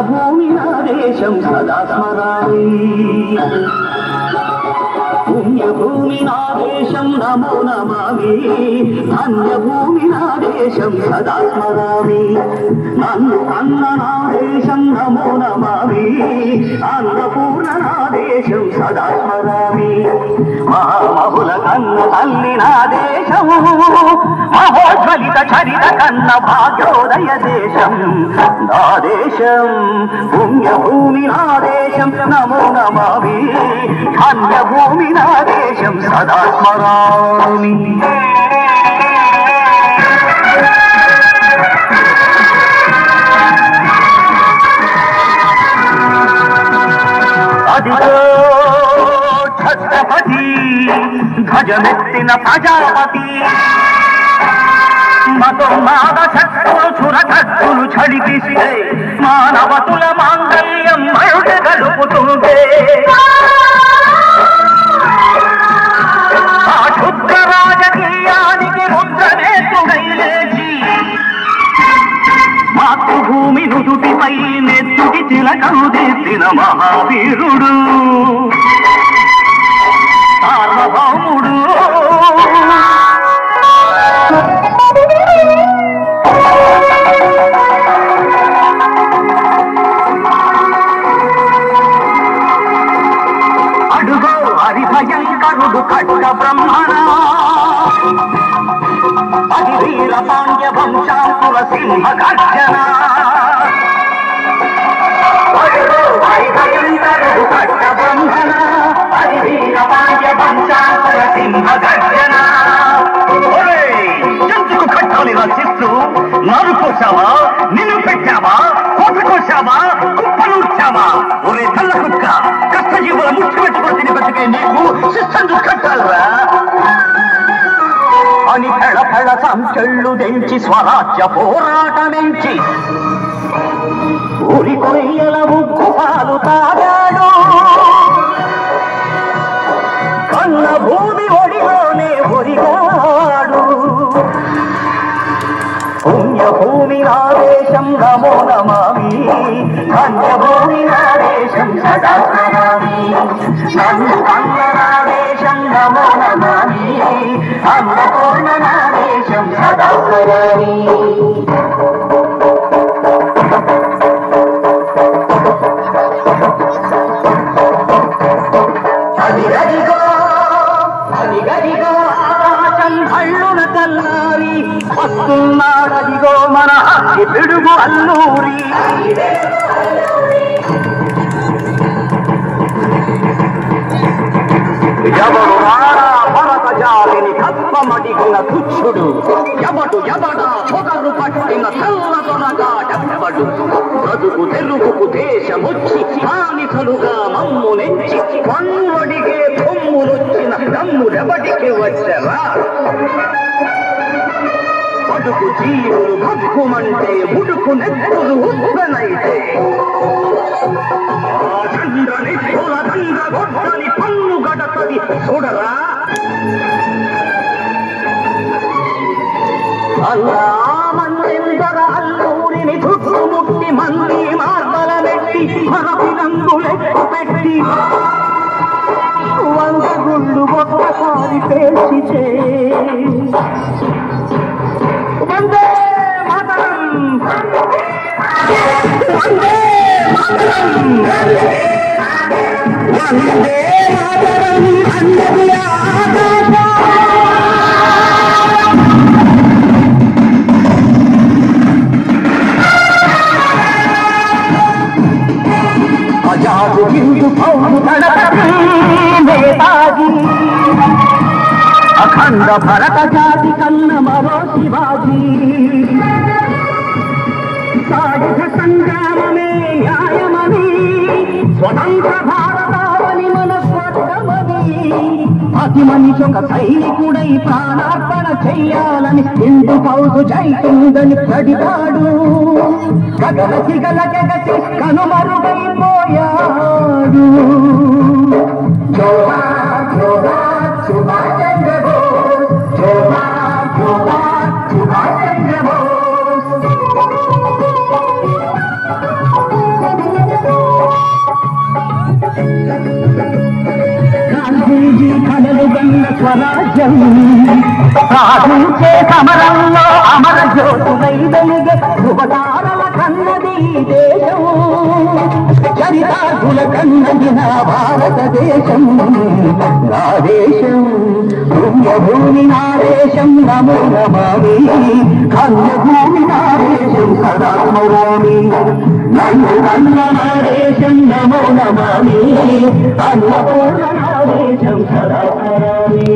పుణ్యభూమి నా దేశం సదా స్మరామి పుణ్యభూమి నా దేశం నమో నమామి ధన్యభూమి నా దేశం సదా స్మరామి నన్ను కన్న నా దేశం నమో నమామి అన్నపూర్ణ నా దేశం సదా స్మరామి మహామహుల కన్న తల్లి నా దేశము మహోజ్వలిత చరిత కన్న భాగ్యోదయ దేశం నా దేశం పుణ్యభూమి నా దేశం నమో నమామి ధన్యభూమి నా దేశం సదా స్మరామి అదిగో ఛత్రపతి ధ్వజమెత్తిన ప్రజాపతి మతోన్మాద శక్తులు చురకత్తులు ఝడిపిస్తే మానవతుల మాంగళ్యం మరుగ గడుపుతుంటే ఆ క్షుద్ర రాజకీయానికి ముద్రనేతుడై లేచి మాతృభూమి నుదుటిపై నెత్తుటి తిలకను దిద్దిన మహావీరుడు సార్వభౌముడు అడుగో హరిభయంకరుడు ఖడ్గ బ్రహ్మణ అది వీర పాండ్య వంశాంకుల సింహ గర్జన అడుగో హరిభయంకరుడు ఖడ్గ బ్రహ్మణ అది వీర పాండ్య వంశాంకుల సింహ గర్జన ఎందుకు కట్టాలి రచిస్తూ నారు కోసావా నిన్ను పెట్టావా కోట కోసావా కుప్పనూర్చావా ఒరే తల్ల కుక్క కష్టజీవుల ముఖ్య పెట్టుకుని బతికే నీకు శిస్తందు కట్టాలరా అని ఫెళ ఫెళ సంచెళ్ళు దెంచి స్వరాజ్య పోరాటమెంచి ఊరి కొయ్యల ఉగ్గు పాలు తాగాడు కన్న భూమి ఒడిలోనే ఒరిగాడు పుణ్యభూమి నా దేశం నమో నమామి ధన్యభూమి నా దేశం సదా స్మరామి నన్ను కన్న నా దేశం నమో నమామి అన్నపూర్ణ నా దేశం సదా స్మరామి అదిగదిగో ఆకాశం కళ్ళున కల్లారి వస్తున్నాడదిగో మన అగ్గి పిడుగు అల్లూరి ఎవడు రాడా భరత జాతిని కప్పమడిగిన తుచ్చుడు ఎవడు ఎవడా పొగరు పట్టిన చల్ల దొరగాడెవడు బ్రతుకు తెరువుకు దేశమొచ్చి బానిసలుగా మమ్ము నెచ్చి పన్నుడిగే కొమ్ములొచ్చిన దమ్ముడెవడికి వచ్చరా బడుకు జీవులు భగ్గుమంటే ముడుకు నెత్తులు ఉత్తనైతే చంద్రని దండ గొడ్డని పన్ను గడతది చూడరా అల్లా మన్నెందర అల్లూరిని చుట్టుముట్టి మంది మార్బల పెట్టి మరపినంగులెక్కు పెట్టి 100 గుళ్ళు ఒక్కసారి పేల్చితే వందే మాతరం వందే మాతరం వందే మాతరం అన్నది ఆజాదు హిందూ పౌరు దళపతి నేతాజీ అఖండ భరత జాతి కన్న మరో శివాజీ సాయుధ సంగ్రామమే న్యాయమని స్వతంత్ర భారతావని మన స్వర్గమని అతి మనిషి ఒక సైనికుడై ప్రాణార్పణ చెయ్యాలని హిందూ పౌరు జైతుందని పడిగాడు గగన సిగలకెగసి కనుమరుగైపోయాడు స్వరాజ్యం సాధించే సమరంలో అమర జ్యోతులై వెలిగే ధృవతారల కన్నది దేశం చరితార్థుల కన్నది నా భారతదేశం నా దేశం పుణ్యభూమి నా దేశం నమో నమామి కన్యభూమి నా దేశం సదా స్మరామి నన్ను నన్న నా దేశం నమో నమామి అన్నపూర్ణ నా దేశం సదా స్మరామి